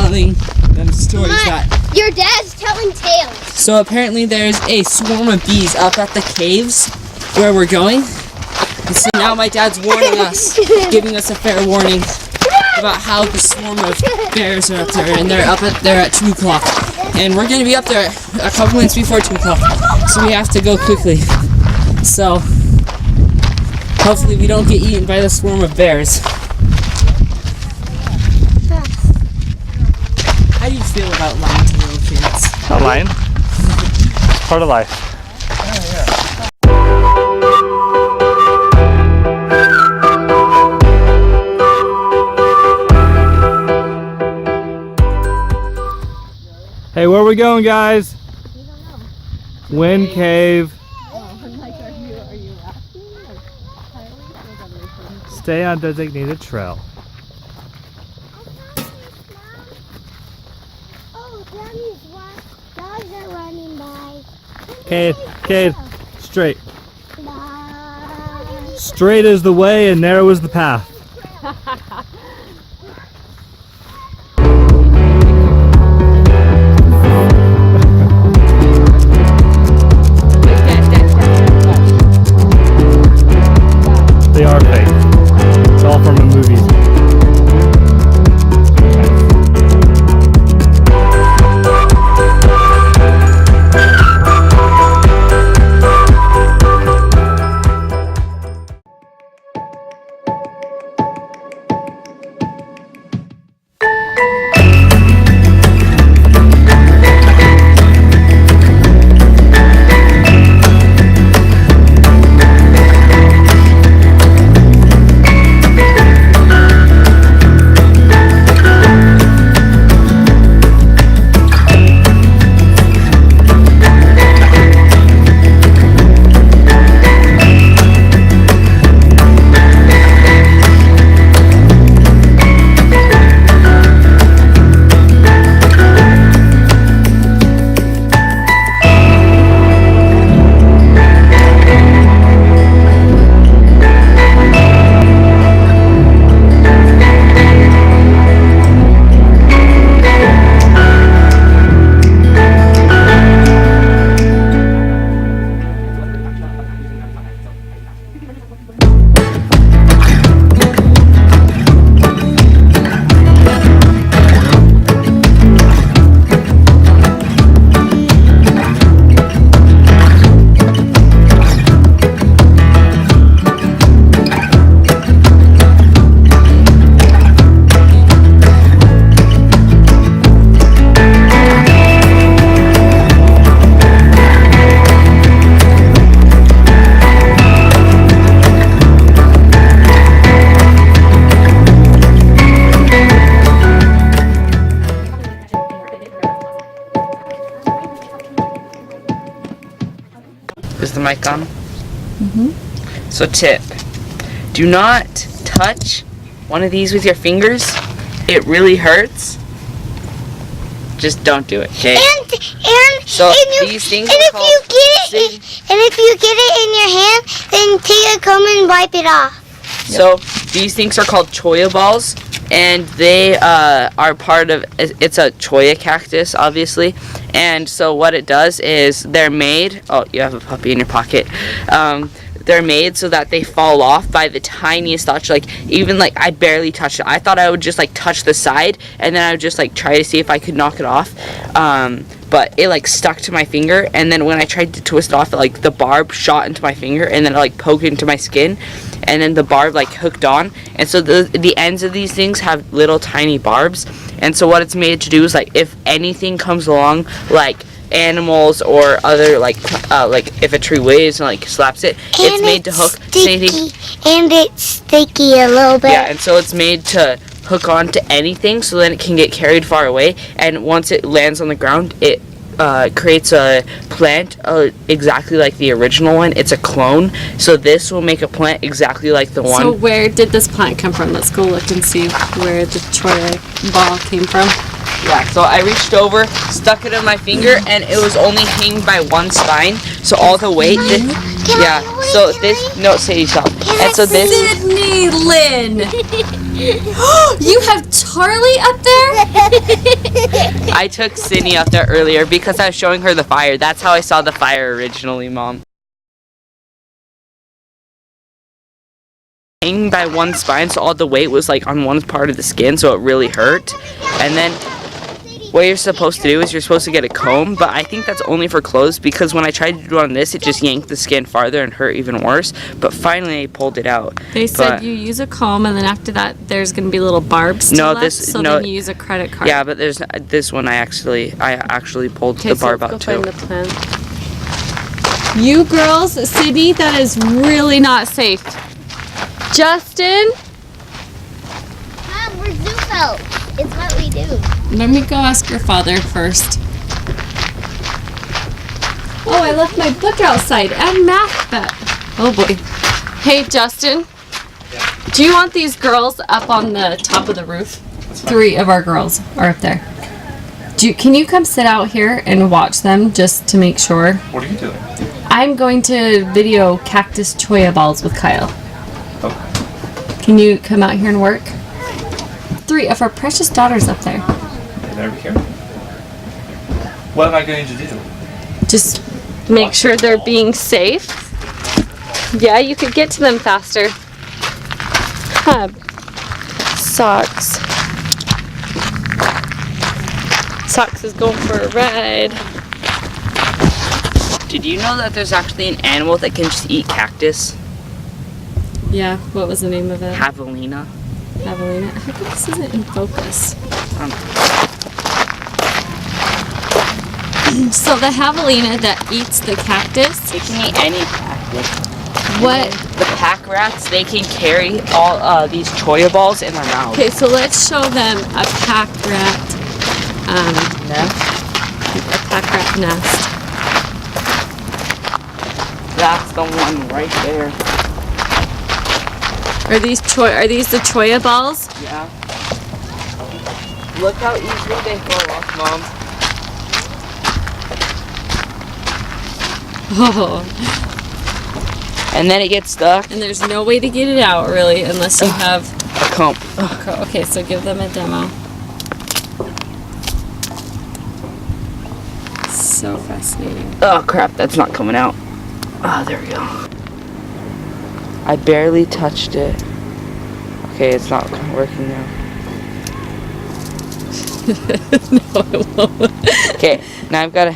telling them stories that... Your dad's telling tales. So apparently there's a swarm of bees up at the caves where we're going. And so now my dad's warning us, giving us a fair warning about how the swarm of bears are up there, and they're up there at 2 o'clock. And we're going to be up there a couple minutes before 2 o'clock, so we have to go quickly. So, hopefully we don't get eaten by the swarm of bears. How do you feel about lying to little kids? Not lying. Part of life. Hey, where are we going, guys? We don't know. Wind Cave. I'm like, are you laughing? Stay on designated trail. Oh, dogs are running by. Cade, straight. Bye. Straight is the way and narrow is the path. They are fake. It's all from a movie. Is the mic on? Mm-hmm. So tip, do not touch one of these with your fingers. It really hurts. Just don't do it, okay? So these things if you get it in your hand, then take a comb and wipe it off. So these things are called Toya Balls, and they are part of, it's a Toya Cactus, obviously. And so what it does is they're made, oh, you have a puppy in your pocket. They're made so that they fall off by the tiniest touch. Like, even like I barely touched it. I thought I would just like touch the side, and then I would just like try to see if I could knock it off. But it like stuck to my finger, and then when I tried to twist off, like the barb shot into my finger, and then it like poked into my skin, and then the barb like hooked on. And so the ends of these things have little tiny barbs, and so what it's made to do is, like, if anything comes along, like animals or other like if a tree waves and like slaps it, it's made to hook. And it's sticky a little bit. Yeah, and so it's made to hook on to anything, so then it can get carried far away, and once it lands on the ground, it creates a plant exactly like the original one. It's a clone, so this will make a plant exactly like the one. So where did this plant come from? Let's go look and see where the Toya ball came from. Yeah, so I reached over, stuck it in my finger, and it was only hanging by one spine, so all the weight, no, Sadie, stop. And so this, Sydney Lynn! You have Charlie up there? I took Sydney up there earlier because I was showing her the fire. That's how I saw the fire originally, Mom. Hanging by one spine, so all the weight was like on one part of the skin, so it really hurt. And then what you're supposed to do is you're supposed to get a comb, but I think that's only for clothes because when I tried to do it on this, it just yanked the skin farther and hurt even worse. But finally I pulled it out. They said you use a comb, and then after that there's going to be little barbs still left, so then you use a credit card. Yeah, but there's this one I actually pulled the barb out too. Find the plan. You girls, Sydney, that is really not safe. Justin? Mom, we're Zufelt. It's what we do. Let me go ask your father first. Oh, I left my book outside and math bet. Oh boy. Hey, Justin. Yeah. Do you want these girls up on the top of the roof? 3 of our girls are up there. Can you come sit out here and watch them just to make sure? What are you doing? I'm going to video Cactus Toya Balls with Kyle. Okay. Can you come out here and work? 3 of our precious daughters up there. And over here. What am I going to do? Just make sure they're being safe. Yeah, you could get to them faster. Socks. Socks is going for a ride. Did you know that there's actually an animal that can just eat cactus? Yeah, what was the name of it? Javelina. Javelina. How come this isn't in focus? So the javelina that eats the cactus. It can eat any cactus. What? The pack rats, they can carry all these choya balls in their mouth. Okay, so let's show them a pack rat. Nest? A pack rat nest. That's the one right there. Are these the choya balls? Yeah. Look how easily they fall off, Mom. Oh. And then it gets stuck. And there's no way to get it out, really, unless you have A comb. Okay, so give them a demo. So fascinating. Oh crap, that's not coming out. Oh, there we go. I barely touched it. Okay, it's not working now. No, it won't. Okay, now I've got to...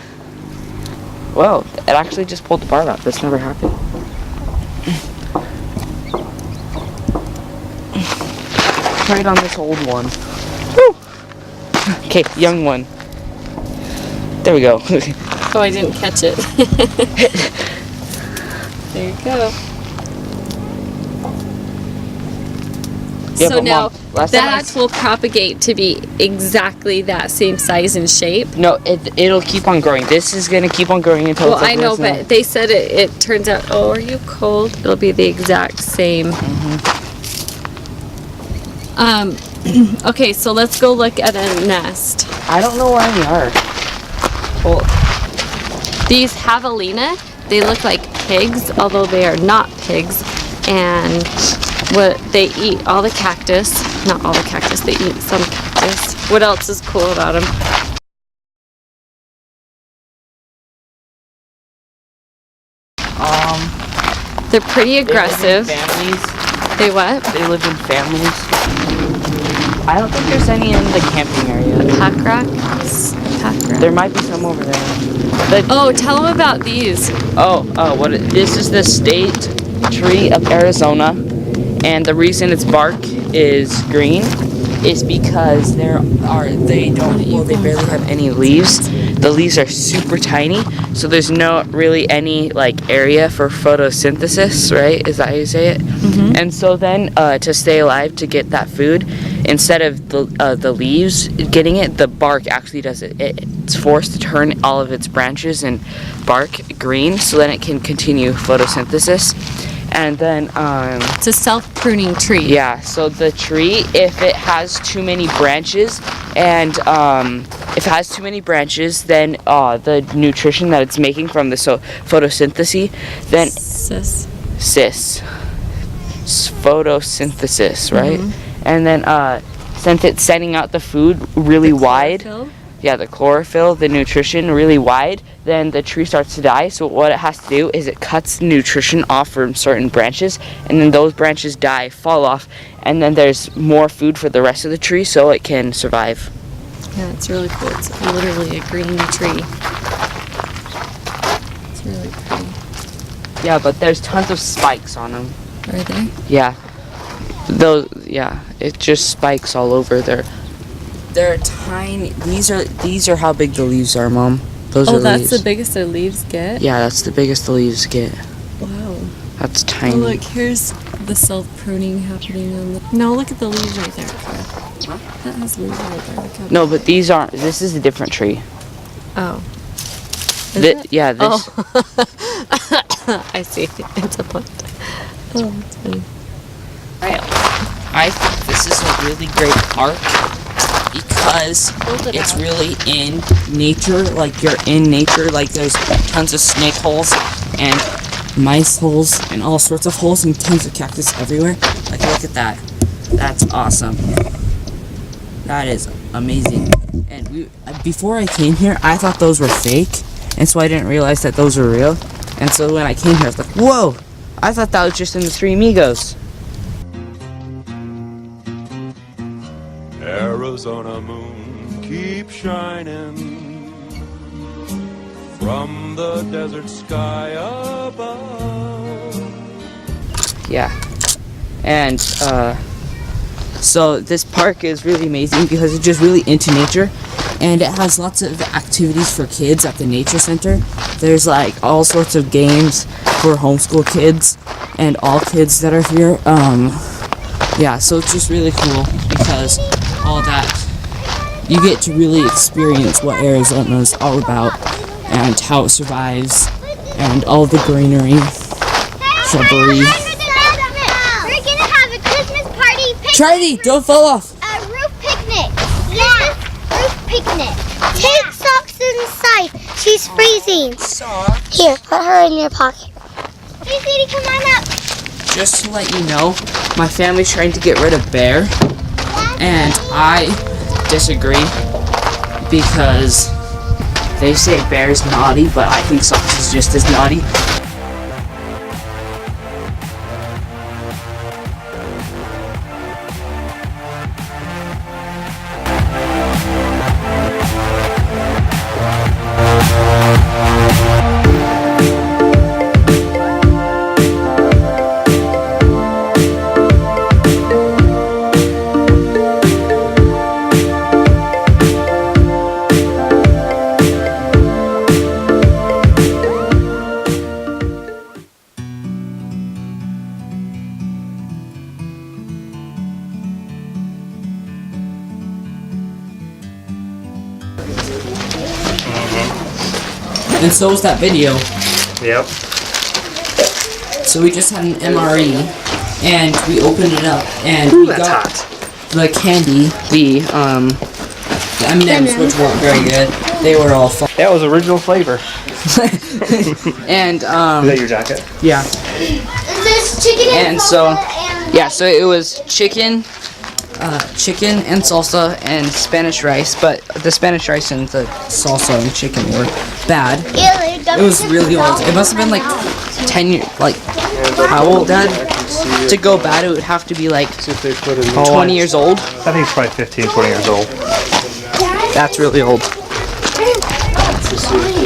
Whoa, it actually just pulled the barb out. This never happened. Right on this old one. Woo! Okay, young one. There we go. Oh, I didn't catch it. There you go. Yeah, So but now Mom, last time I that will propagate to be exactly that same size and shape. No, it'll keep on growing. This is gonna keep on growing until Well, it's like I know, this now. but they said it turns out, oh, are you cold? It'll be the exact same. Okay, so let's go look at a nest. I don't know where any are. Well, These javelina, they look like pigs, although they are not pigs. And what they eat all the cactus. Not all the cactus, they eat some cactus. What else is cool about them? They're pretty aggressive. They live in families. They what? They live in families. I don't think there's any in the camping area. Pack rats? Pack rats. There might be some over there. But, Oh, tell them about these. this is the state tree of Arizona, and the reason its bark is green is because they barely have any leaves. The leaves are super tiny, so there's no really any like area for photosynthesis, right? Is that how you say it? Mm-hmm. And so then to stay alive, to get that food, instead of the leaves getting it, the bark actually does it. It's forced to turn all of its branches and bark green, so then it can continue photosynthesis. And then It's a self-pruning tree. yeah, so the tree, if it has too many branches, and then the nutrition that it's making from the photosynthesis, then photosynthesis, right? and then since it's sending out the food really wide, yeah, the chlorophyll, the nutrition really wide, then the tree starts to die. So what it has to do is it cuts the nutrition off from certain branches, and then those branches die, fall off, and then there's more food for the rest of the tree so it can survive. Yeah, it's really cool. It's literally a green tree. It's really pretty. Yeah, but there's tons of spikes on them. Are they? Yeah. Yeah, it just spikes all over. They're tiny. These are how big the leaves are, Mom. Those are that's leaves. the biggest the leaves get? Yeah, that's the biggest the leaves get. Wow. That's tiny. Oh, look, here's the self-pruning happening on the... No, look at the leaves right there. Huh? That has leaves right there. Look how No, but these aren't. This is a different tree. Oh. Is it? Yeah, this. Oh. I see. It's a plant. Oh, that's funny. I think this is a really great park because it's really in nature. Like, you're in nature. Like, there's tons of snake holes and mice holes and all sorts of holes and tons of cactus everywhere. Like, look at that. That's awesome. That is amazing. And before I came here, I thought those were fake, and so I didn't realize that those were real. And so when I came here, I was like, whoa! I thought that was just in the Three Amigos. Arizona moon keep shining from the desert sky above. Yeah. And so this park is really amazing because it's just really into nature, and it has lots of activities for kids at the nature center. There's like all sorts of games for homeschool kids and all kids that are here. Yeah, so it's just really cool because all that, you get to really experience what Arizona is all about and how it survives and all the greenery, shrubbery. We're gonna have a Christmas party picnic. Charlie, don't fall off. A roof picnic. Yeah. Roof picnic. Take socks inside. She's freezing. Here, put her in your pocket. Hey, sweetie, come on up. Just to let you know, my family's trying to get rid of Bear, and I disagree because they say Bear's naughty, but I think Socks is just as naughty. And so was that video. Yep. So we just had an MRE, and we opened it up, and we got the candy, the M&Ms, which weren't very good. They were all fun. That was original flavor. And Is that your jacket? yeah. There's chicken And so yeah, so it was chicken and salsa and Spanish rice, but the Spanish rice and the salsa and chicken were bad. It was really old. It must have been like 10 years, like, how old, Dad? To go bad, it would have to be like 20 years old. I think it's probably 15, 20 years old. That's really old.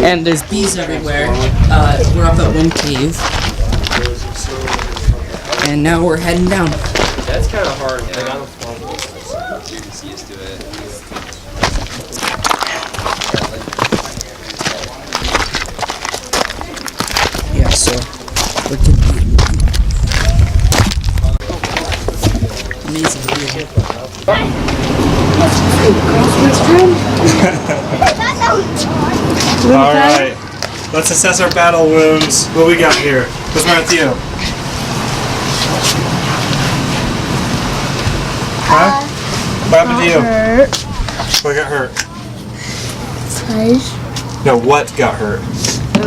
And there's bees everywhere. We're up at Wind Cave. And now we're heading down. That's kind of hard. Like, I'm used to it. Yeah, so we're getting amazing view. Alright. Let's assess our battle wounds. What we got here? Let's start with you. Huh? What happened to you? Hurt. What got hurt? Touch No, what got hurt?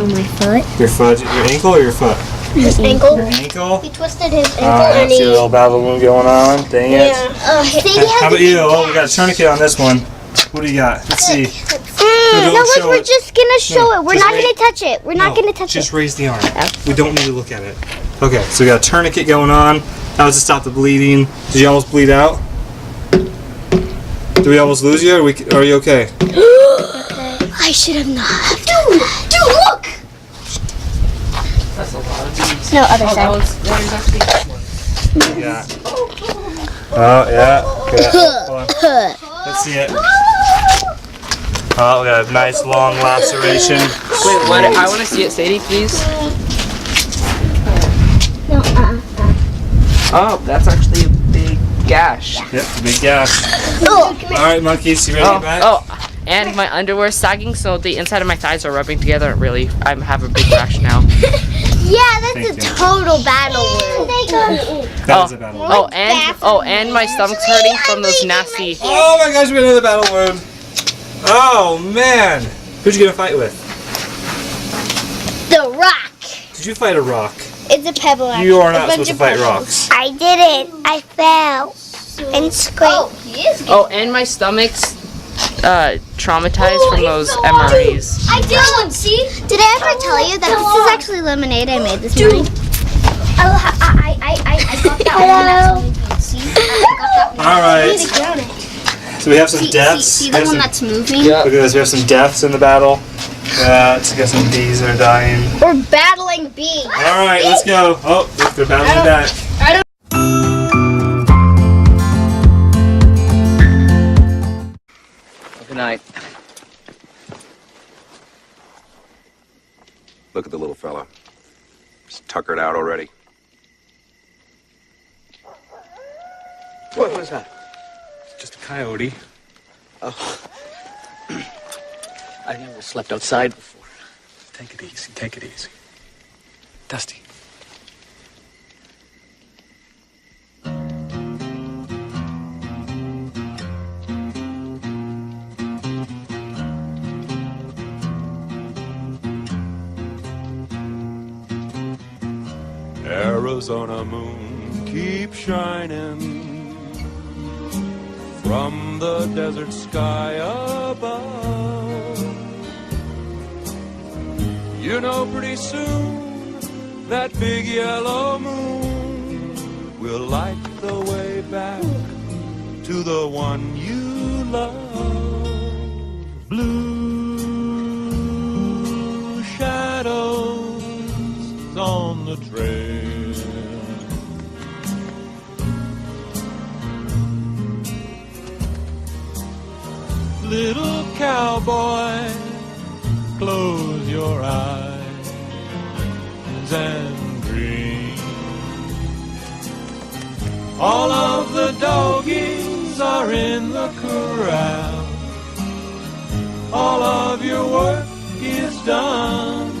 on my foot. Your foot? Your ankle or your foot? His ankle. Ankle? He twisted his ankle Alright, and see he... a little battle wound going on. Dang it. How about you? Oh, we got a tourniquet on this one. What do you got? Let's see. No, look, we're just gonna show it. We're just not gonna touch it. We're not gonna touch it. Just raise the arm. We don't need to look at it. Okay, so we got a tourniquet going on. That was to stop the bleeding. Did you almost bleed out? Did we almost lose you? Are you okay? I should have not. Dude, look! That's a lot of bees. No, other Oh, side. there's actually Yeah. Oh, yeah. Hold on. Let's see it. Oh, we got a nice long laceration. Wait, what? I want to see it, Sadie, please. No, Oh, that's actually a big gash. Yep, big gash. Oh, Alright, monkeys, you ready to get back? Oh, and my underwear is sagging, so the inside of my thighs are rubbing together. Really, I have a big rash now. yeah, that's Thank a you. total battle word. That was a battle wound. And my stomach's hurting from those nasty. Oh my gosh, we got another battle wound. Oh man. Who'd you get a fight with? The rock. Did you fight a rock? It's a pebble. Actually. You are not supposed to fight rocks. I didn't. I fell and scraped. Oh, and my stomach's traumatized from those MREs. I did. See? Did I ever tell you that this is actually lemonade I made this morning? I got that one. See? I got that one. Alright. So we have some deaths. See the one that's moving? Yeah. Look at this, we have some deaths in the battle. Yeah, we got some bees that are dying. We're battling bees. Alright, let's go. Oh, look, they're battling back. Good night. Look at the little fella. He's tuckered out already. What was that? Just a coyote. Oh. I never slept outside before. Take it easy, take it easy. Dusty. Arizona moon keep shining from the desert sky above. You know pretty soon that big yellow moon will light the way back to the one you love. Blue shadows on the trail. Little cowboy, close your eyes and dream. All of the doggies are in the corral. All of your work is done.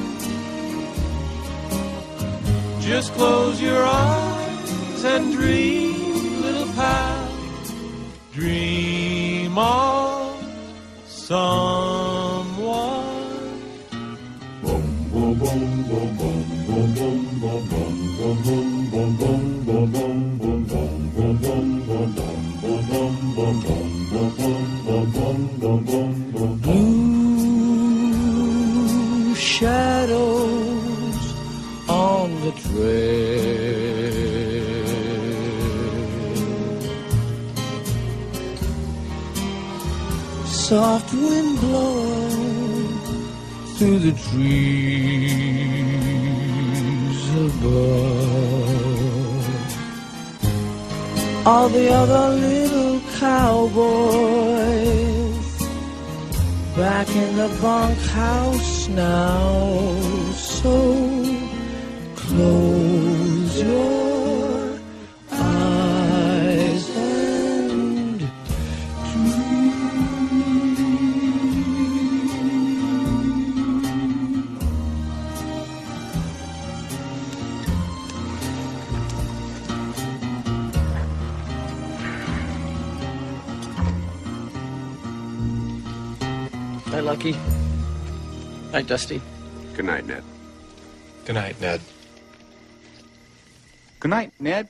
Just close your eyes and dream, little pal. Dream of someone. Boom, boom, boom, boom, boom, boom, boom, boom, boom, boom, boom, boom, boom, boom, boom, boom, boom, boom. Blue shadows on the trail. Soft wind blowing through the trees above. All the other little cowboys back in the bunkhouse now. So close your eyes and Night, Lucky. Night, Dusty. Good night, Ned. Good night, Ned. Good night, Ned.